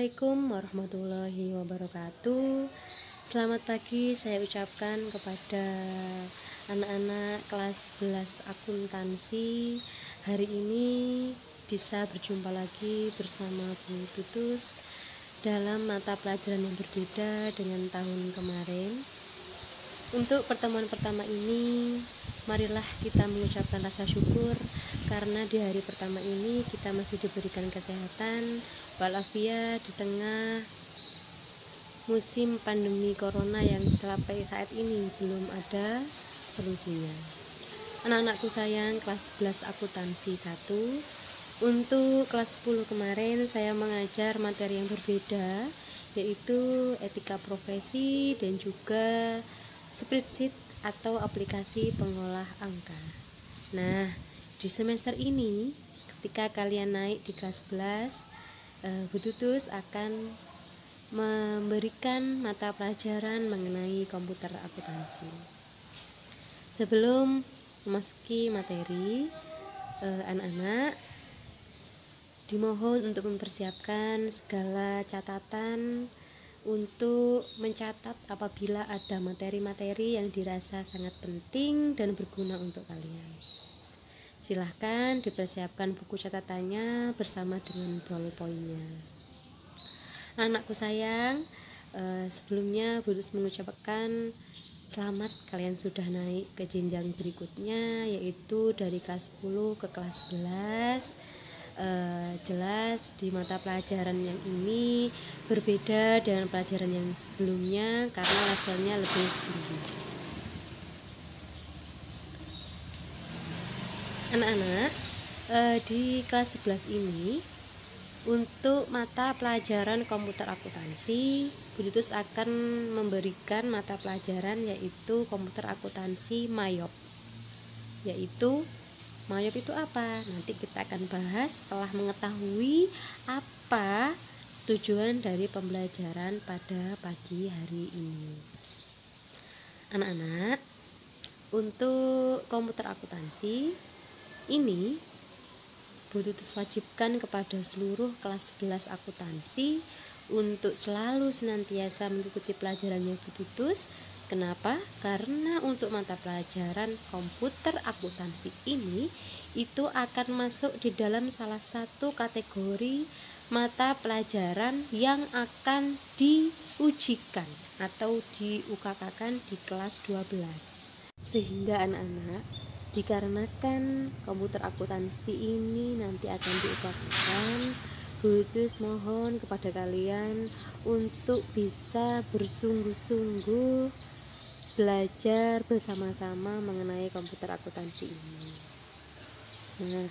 Assalamualaikum warahmatullahi wabarakatuh. Selamat pagi saya ucapkan kepada anak-anak kelas 11 akuntansi. Hari ini bisa berjumpa lagi bersama Bu Tutus dalam mata pelajaran yang berbeda dengan tahun kemarin. Untuk pertemuan pertama ini, marilah kita mengucapkan rasa syukur karena di hari pertama ini kita masih diberikan kesehatan walafiat di tengah musim pandemi corona yang sampai saat ini belum ada solusinya. Anak-anakku sayang, kelas 11 akuntansi 1. Untuk kelas 10 kemarin saya mengajar materi yang berbeda, yaitu etika profesi dan juga spreadsheet atau aplikasi pengolah angka. Nah, di semester ini ketika kalian naik di kelas 11, Bu Tutus akan memberikan mata pelajaran mengenai komputer akuntansi. Sebelum memasuki materi, anak-anak dimohon untuk mempersiapkan segala catatan untuk mencatat apabila ada materi-materi yang dirasa sangat penting dan berguna untuk kalian. Silahkan dipersiapkan buku catatannya bersama dengan ballpoint-nya. Anakku sayang, sebelumnya Budus mengucapkan selamat kalian sudah naik ke jenjang berikutnya, yaitu dari kelas 10 ke kelas 11. Jelas di mata pelajaran yang ini berbeda dengan pelajaran yang sebelumnya karena levelnya lebih tinggi. Anak-anak, di kelas 11 ini untuk mata pelajaran komputer akuntansi, Bu Tutus akan memberikan mata pelajaran yaitu komputer akuntansi MAYOP. Yaitu MAYOP itu apa? Nanti kita akan bahas setelah mengetahui apa tujuan dari pembelajaran pada pagi hari ini. Anak-anak, untuk komputer akuntansi ini Bu Tutus wajibkan kepada seluruh kelas 11 akuntansi untuk selalu senantiasa mengikuti pelajarannya Bu Tutus. Kenapa? Karena untuk mata pelajaran komputer akuntansi ini itu akan masuk di dalam salah satu kategori mata pelajaran yang akan diujikan atau diUKK-kan di kelas 12. Sehingga anak-anak, dikarenakan komputer akuntansi ini nanti akan diUKK-kan, Bu Tutus mohon kepada kalian untuk bisa bersungguh-sungguh belajar bersama-sama mengenai komputer akuntansi ini. Nah,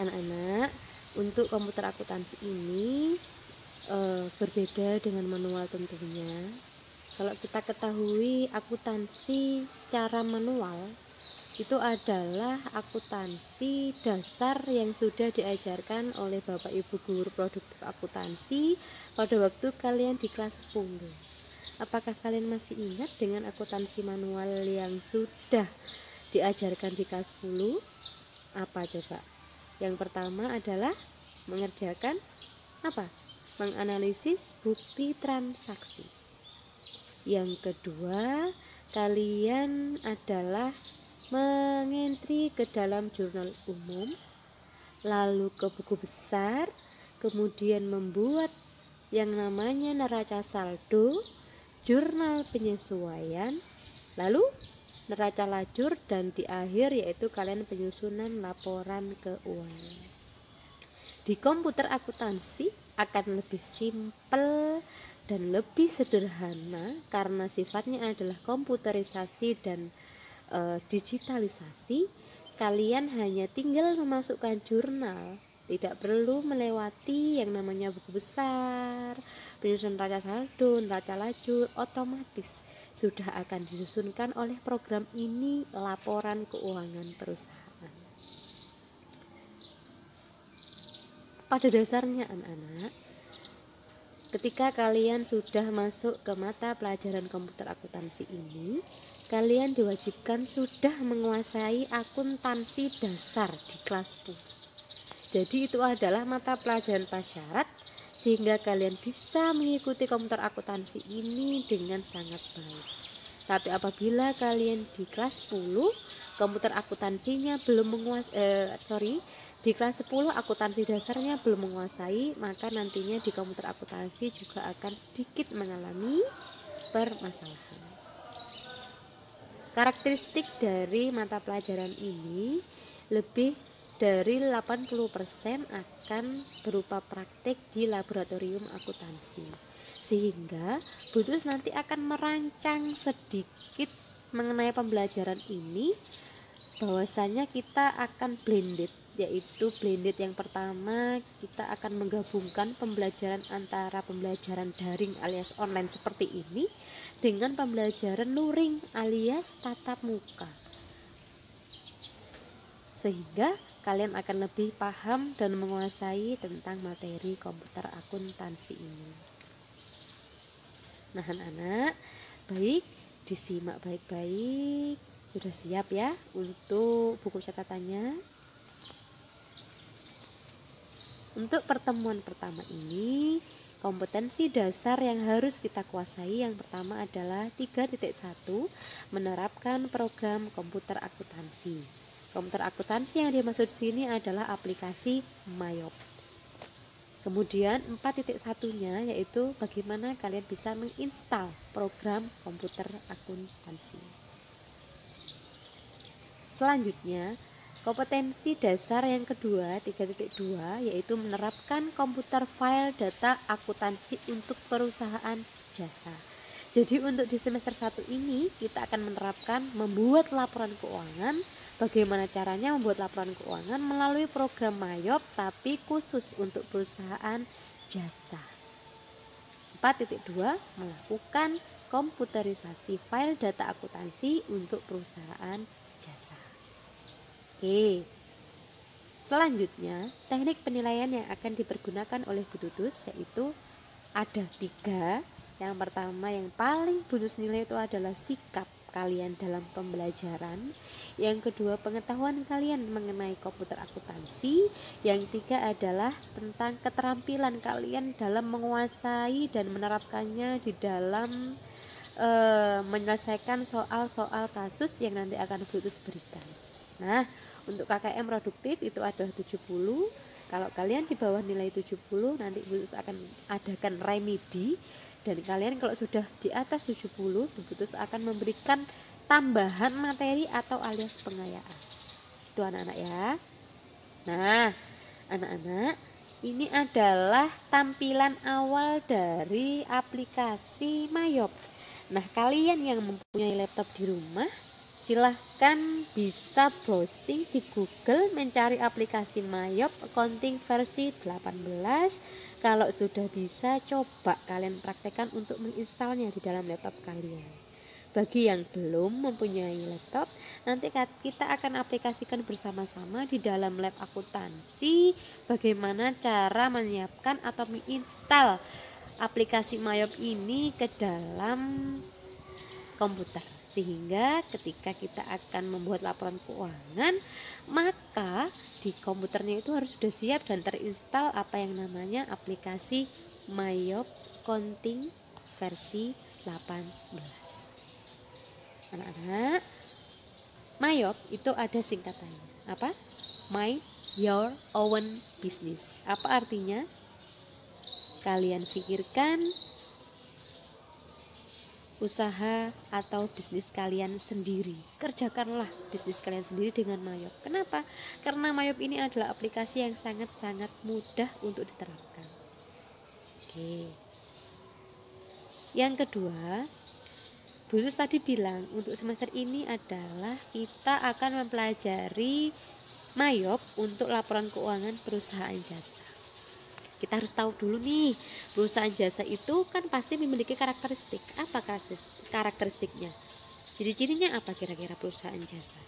anak-anak, untuk komputer akuntansi ini berbeda dengan manual tentunya. Kalau kita ketahui akuntansi secara manual itu adalah akuntansi dasar yang sudah diajarkan oleh Bapak Ibu guru produktif akuntansi pada waktu kalian di kelas 10. Apakah kalian masih ingat dengan akuntansi manual yang sudah diajarkan di kelas 10? Apa coba? Yang pertama adalah mengerjakan apa? Menganalisis bukti transaksi. Yang kedua, kalian adalah mengentri ke dalam jurnal umum, lalu ke buku besar, kemudian membuat yang namanya neraca saldo, jurnal penyesuaian, lalu neraca lajur, dan di akhir yaitu kalian penyusunan laporan keuangan. Di komputer akuntansi akan lebih simpel dan lebih sederhana karena sifatnya adalah komputerisasi dan digitalisasi. Kalian hanya tinggal memasukkan jurnal, tidak perlu melewati yang namanya buku besar, penyusunan neraca saldo, neraca lajur. Otomatis sudah akan disusunkan oleh program ini laporan keuangan perusahaan. Pada dasarnya anak-anak, ketika kalian sudah masuk ke mata pelajaran komputer akuntansi ini, kalian diwajibkan sudah menguasai akuntansi dasar di kelas 10. Jadi itu adalah mata pelajaran prasyarat sehingga kalian bisa mengikuti komputer akuntansi ini dengan sangat baik. Tapi apabila kalian di kelas 10 komputer akuntansinya belum di kelas 10 akuntansi dasarnya belum menguasai, maka nantinya di komputer akuntansi juga akan sedikit mengalami permasalahan. Karakteristik dari mata pelajaran ini lebih dari 80% akan berupa praktik di laboratorium akuntansi, sehingga Budus nanti akan merancang sedikit mengenai pembelajaran ini, bahwasanya kita akan blended, yaitu blended yang pertama kita akan menggabungkan pembelajaran antara pembelajaran daring alias online seperti ini dengan pembelajaran luring alias tatap muka, sehingga kalian akan lebih paham dan menguasai tentang materi komputer akuntansi ini. Nah anak-anak, baik, disimak baik-baik. Sudah siap ya untuk buku catatannya? Untuk pertemuan pertama ini, kompetensi dasar yang harus kita kuasai yang pertama adalah 3.1, menerapkan program komputer akuntansi. Komputer akuntansi yang dimaksud di sini adalah aplikasi Mayop. Kemudian 4.1-nya yaitu bagaimana kalian bisa menginstal program komputer akuntansi. Selanjutnya, kompetensi dasar yang kedua 3.2 yaitu menerapkan komputer file data akuntansi untuk perusahaan jasa. Jadi untuk di semester 1 ini kita akan menerapkan membuat laporan keuangan. Bagaimana caranya membuat laporan keuangan melalui program Mayop tapi khusus untuk perusahaan jasa. 4.2 melakukan komputerisasi file data akuntansi untuk perusahaan jasa. Oke. Selanjutnya, teknik penilaian yang akan dipergunakan oleh Budus yaitu ada 3. Yang pertama yang paling Budus nilai itu adalah sikap kalian dalam pembelajaran. Yang kedua, pengetahuan kalian mengenai komputer akuntansi. Yang ketiga adalah tentang keterampilan kalian dalam menguasai dan menerapkannya di dalam menyelesaikan soal-soal kasus yang nanti akan Budus berikan. Nah, untuk KKM produktif itu adalah 70. Kalau kalian di bawah nilai 70 nanti Budus akan adakan remedi, dan kalian kalau sudah di atas 70 Budus akan memberikan tambahan materi atau alias pengayaan. Itu anak-anak ya. Nah, anak-anak, ini adalah tampilan awal dari aplikasi Mayop. Nah, kalian yang mempunyai laptop di rumah silahkan bisa browsing di Google mencari aplikasi Mayop Accounting versi 18. Kalau sudah bisa, coba kalian praktekkan untuk menginstalnya di dalam laptop kalian. Bagi yang belum mempunyai laptop, nanti kita akan aplikasikan bersama-sama di dalam lab akuntansi bagaimana cara menyiapkan atau menginstal aplikasi Mayop ini ke dalam komputer, sehingga ketika kita akan membuat laporan keuangan, maka di komputernya itu harus sudah siap dan terinstal apa yang namanya aplikasi Mayop Accounting versi 18. Anak-anak, Mayop itu ada singkatannya. Apa? My Your Own Business. Apa artinya? Kalian pikirkan usaha atau bisnis kalian sendiri. Kerjakanlah bisnis kalian sendiri dengan Mayop. Kenapa? Karena Mayop ini adalah aplikasi yang sangat-sangat mudah untuk diterapkan. Oke. Yang kedua, Budus tadi bilang untuk semester ini adalah kita akan mempelajari Mayop untuk laporan keuangan perusahaan jasa. Kita harus tahu dulu nih, perusahaan jasa itu kan pasti memiliki karakteristik. Apa karakteristiknya? Ciri-cirinya apa kira-kira perusahaan jasa?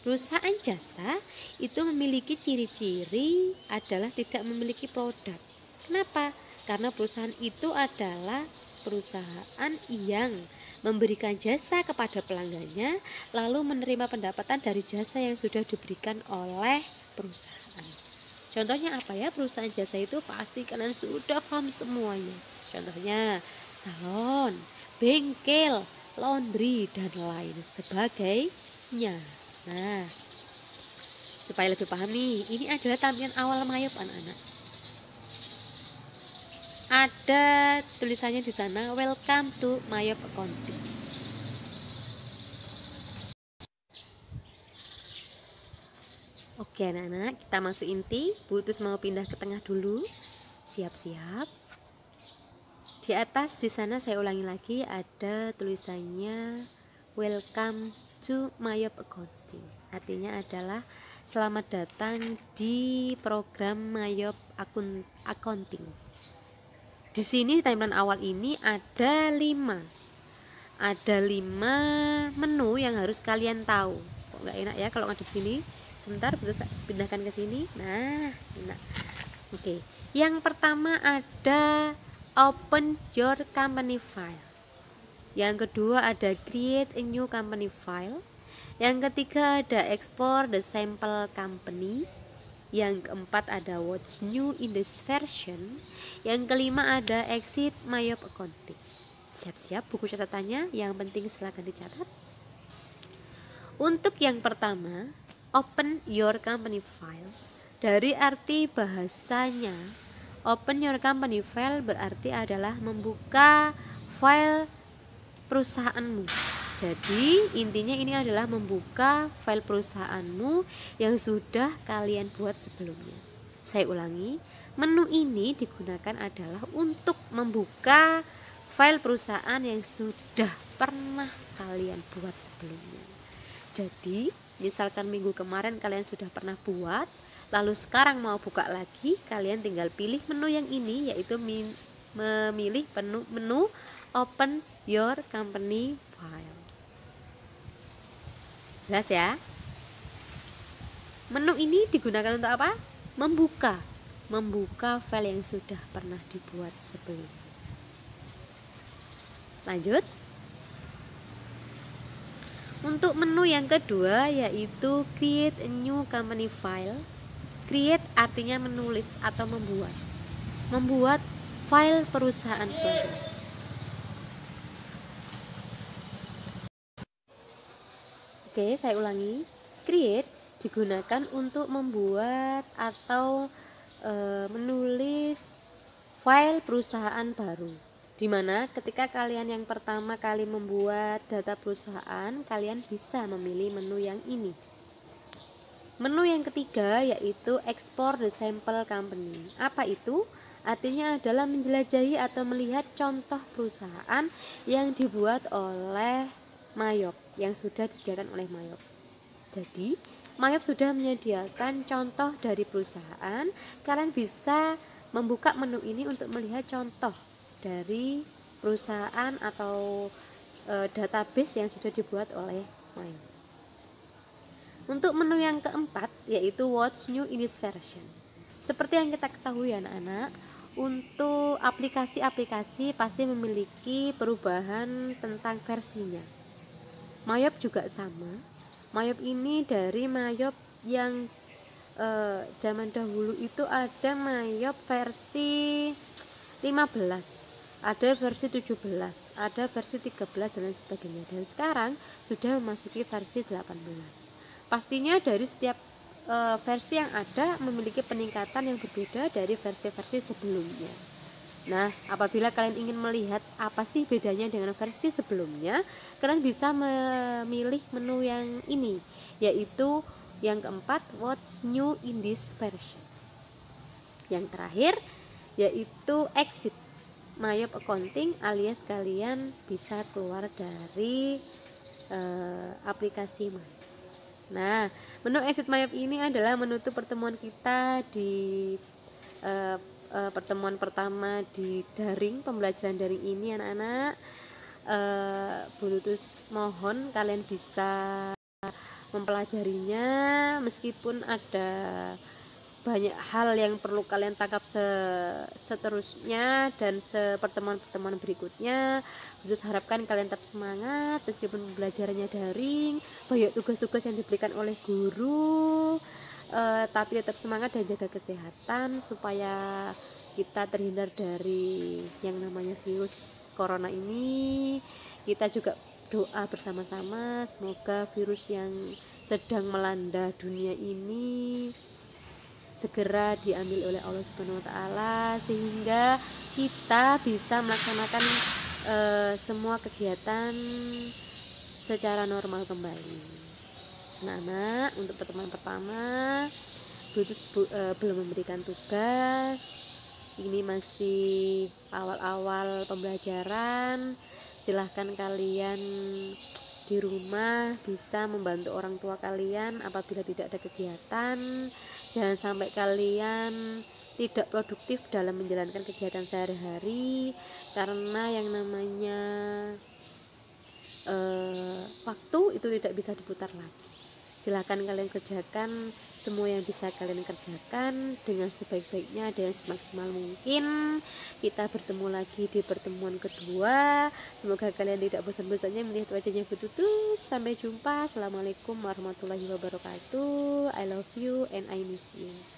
Perusahaan jasa itu memiliki ciri-ciri adalah tidak memiliki produk. Kenapa? Karena perusahaan itu adalah perusahaan yang memberikan jasa kepada pelanggannya lalu menerima pendapatan dari jasa yang sudah diberikan oleh perusahaan. Contohnya apa ya? Perusahaan jasa itu pasti kalian sudah paham semuanya. Contohnya salon, bengkel, laundry, dan lain sebagainya. Nah, supaya lebih paham nih, ini adalah tampilan awal Mayop anak-anak. Ada tulisannya di sana, welcome to Mayop Accounting. Oke anak-anak, kita masuk inti. Bultus mau pindah ke tengah dulu. Siap-siap. Di atas di sana saya ulangi lagi, ada tulisannya welcome to Mayop Accounting. Artinya adalah selamat datang di program Mayop Accounting. Di sini timeline awal ini ada 5 menu yang harus kalian tahu. Kok nggak enak ya kalau ngadep sini? Sebentar, terus pindahkan ke sini. Nah, enak. Oke. Yang pertama ada open your company file. Yang kedua ada create a new company file. Yang ketiga ada export the sample company. Yang keempat ada what's new in this version. Yang kelima ada exit Mayop Accounting. Siap-siap buku catatannya, yang penting silakan dicatat. Untuk yang pertama, open your company file. Dari arti bahasanya, open your company file berarti adalah membuka file perusahaanmu. Jadi intinya ini adalah membuka file perusahaanmu yang sudah kalian buat sebelumnya. Saya ulangi, menu ini digunakan adalah untuk membuka file perusahaan yang sudah pernah kalian buat sebelumnya. Jadi misalkan minggu kemarin kalian sudah pernah buat, lalu sekarang mau buka lagi, kalian tinggal pilih menu yang ini, yaitu memilih menu open your company file. Jelas ya? Menu ini digunakan untuk apa? Membuka file yang sudah pernah dibuat sebelumnya. Lanjut. Untuk menu yang kedua yaitu create a new company file. Create artinya menulis atau membuat file perusahaan baru. Oke, saya ulangi. Create digunakan untuk membuat atau menulis file perusahaan baru. Dimana ketika kalian yang pertama kali membuat data perusahaan, kalian bisa memilih menu yang ini. Menu yang ketiga yaitu export the sample company. Apa itu? Artinya adalah menjelajahi atau melihat contoh perusahaan yang dibuat oleh Mayop, yang sudah disediakan oleh Mayop. Jadi Mayop sudah menyediakan contoh dari perusahaan. Kalian bisa membuka menu ini untuk melihat contoh dari perusahaan atau database yang sudah dibuat oleh Mayop. Untuk menu yang keempat yaitu what's new in this version. Seperti yang kita ketahui anak-anak, untuk aplikasi-aplikasi pasti memiliki perubahan tentang versinya. Mayop juga sama. Mayop ini dari Mayop yang zaman dahulu itu ada Mayop versi 15, ada versi 17, ada versi 13 dan lain sebagainya. Dan sekarang sudah memasuki versi 18. Pastinya dari setiap versi yang ada memiliki peningkatan yang berbeda dari versi-versi sebelumnya. Nah, apabila kalian ingin melihat apa sih bedanya dengan versi sebelumnya, kalian bisa memilih menu yang ini, yaitu yang keempat, what's new in this version. Yang terakhir yaitu exit Mayop Accounting, alias kalian bisa keluar dari aplikasi Mayop. Nah, menu exit Mayop ini adalah menutup pertemuan kita di pertemuan pertama di daring, pembelajaran daring ini anak-anak. Bultus mohon kalian bisa mempelajarinya, meskipun ada banyak hal yang perlu kalian tangkap seterusnya dan pertemuan-pertemuan berikutnya. Terus harapkan kalian tetap semangat meskipun pembelajarannya daring, banyak tugas-tugas yang diberikan oleh guru. tapi tetap semangat dan jaga kesehatan supaya kita terhindar dari yang namanya virus corona ini. Kita juga doa bersama-sama semoga virus yang sedang melanda dunia ini segera diambil oleh Allah Subhanahu wa taala sehingga kita bisa melaksanakan semua kegiatan secara normal kembali. Anak-anak, untuk pertemuan pertama belum memberikan tugas. Ini masih awal-awal pembelajaran. Silahkan kalian di rumah bisa membantu orang tua kalian apabila tidak ada kegiatan. Jangan sampai kalian tidak produktif dalam menjalankan kegiatan sehari-hari, karena yang namanya waktu itu tidak bisa diputar lagi. Silahkan kalian kerjakan semua yang bisa kalian kerjakan dengan sebaik-baiknya dan semaksimal mungkin. Kita bertemu lagi di pertemuan kedua. Semoga kalian tidak bosan-bosannya melihat wajahnya Bututus. Sampai jumpa. Assalamualaikum warahmatullahi wabarakatuh. I love you and I miss you.